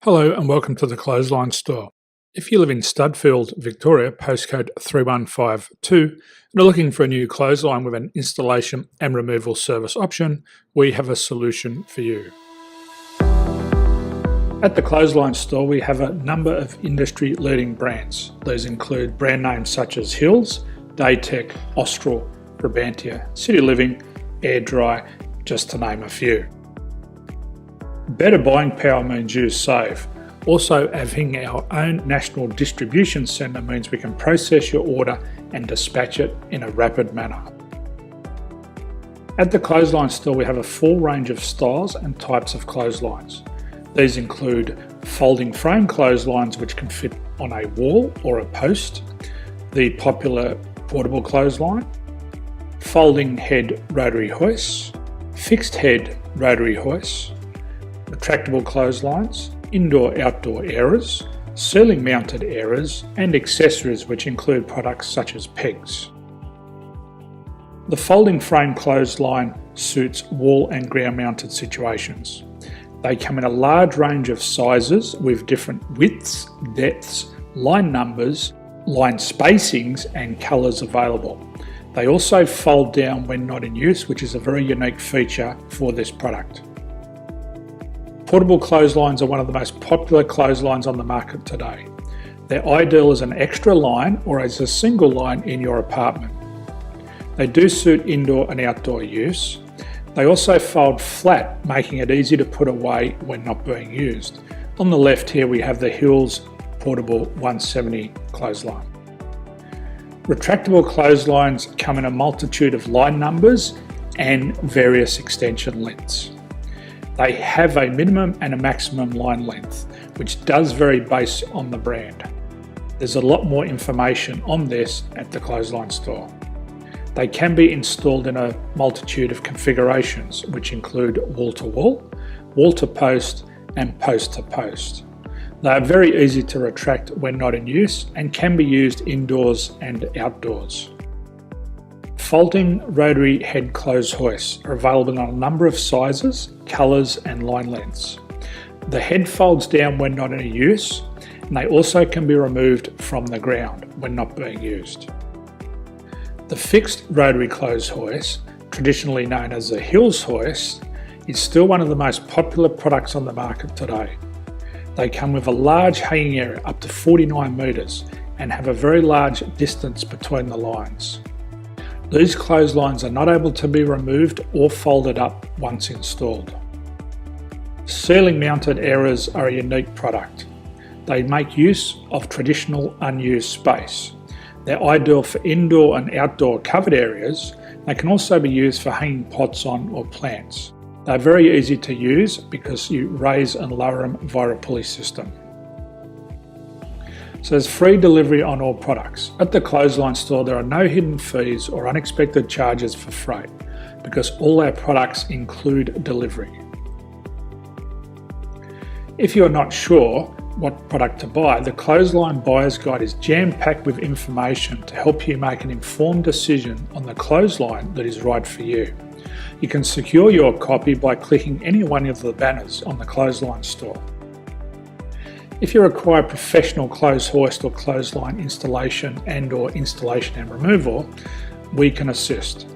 Hello and welcome to the Clothesline Store. If you live in Studfield, Victoria, postcode 3152, and are looking for a new clothesline with an installation and removal service option, we have a solution for you. At the Clothesline Store, we have a number of industry-leading brands. These include brand names such as Hills, Daytech, Austral, Brabantia, City Living, Air Dry, just to name a few. Better buying power means you save. Also, having our own national distribution centre means we can process your order and dispatch it in a rapid manner. At the Clothesline Store, we have a full range of styles and types of clotheslines. These include folding frame clotheslines which can fit on a wall or a post, the popular portable clothesline, folding head rotary hoists, fixed head rotary hoists, retractable clotheslines, indoor-outdoor airers, ceiling mounted airers, and accessories which include products such as pegs. The folding frame clothesline suits wall and ground mounted situations. They come in a large range of sizes with different widths, depths, line numbers, line spacings and colours available. They also fold down when not in use, which is a very unique feature for this product. Portable clotheslines are one of the most popular clotheslines on the market today. They're ideal as an extra line or as a single line in your apartment. They do suit indoor and outdoor use. They also fold flat, making it easy to put away when not being used. On the left here we have the Hills Portable 170 clothesline. Retractable clotheslines come in a multitude of line numbers and various extension lengths. They have a minimum and a maximum line length, which does vary based on the brand. There's a lot more information on this at the Clothesline Store. They can be installed in a multitude of configurations, which include wall-to-wall, wall-to-post, and post-to-post. They are very easy to retract when not in use and can be used indoors and outdoors. Folding rotary head clothes hoists are available in a number of sizes, colours and line lengths. The head folds down when not in use, and they also can be removed from the ground when not being used. The fixed rotary clothes hoist, traditionally known as the Hills hoist, is still one of the most popular products on the market today. They come with a large hanging area up to 49 metres and have a very large distance between the lines. These clotheslines are not able to be removed or folded up once installed. Ceiling mounted airers are a unique product. They make use of traditional unused space. They're ideal for indoor and outdoor covered areas. They can also be used for hanging pots on or plants. They're very easy to use because you raise and lower them via a pulley system. So there's free delivery on all products. At the Clothesline Store, there are no hidden fees or unexpected charges for freight because all our products include delivery. If you're not sure what product to buy, the Clothesline Buyer's Guide is jam-packed with information to help you make an informed decision on the clothesline that is right for you. You can secure your copy by clicking any one of the banners on the Clothesline Store. If you require professional clothes hoist or clothesline installation and/or installation and removal, we can assist.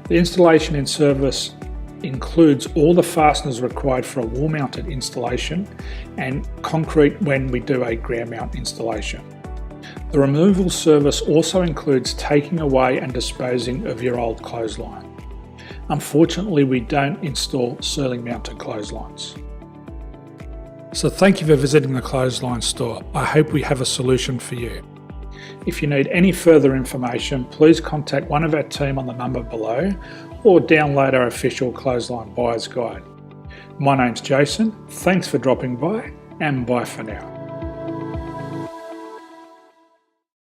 The installation and service includes all the fasteners required for a wall-mounted installation and concrete when we do a ground mount installation. The removal service also includes taking away and disposing of your old clothesline. Unfortunately, we don't install ceiling mounted clotheslines. So thank you for visiting the Clothesline Store. I hope we have a solution for you. If you need any further information, please contact one of our team on the number below or download our official Clothesline Buyer's Guide. My name's Jason, thanks for dropping by and bye for now.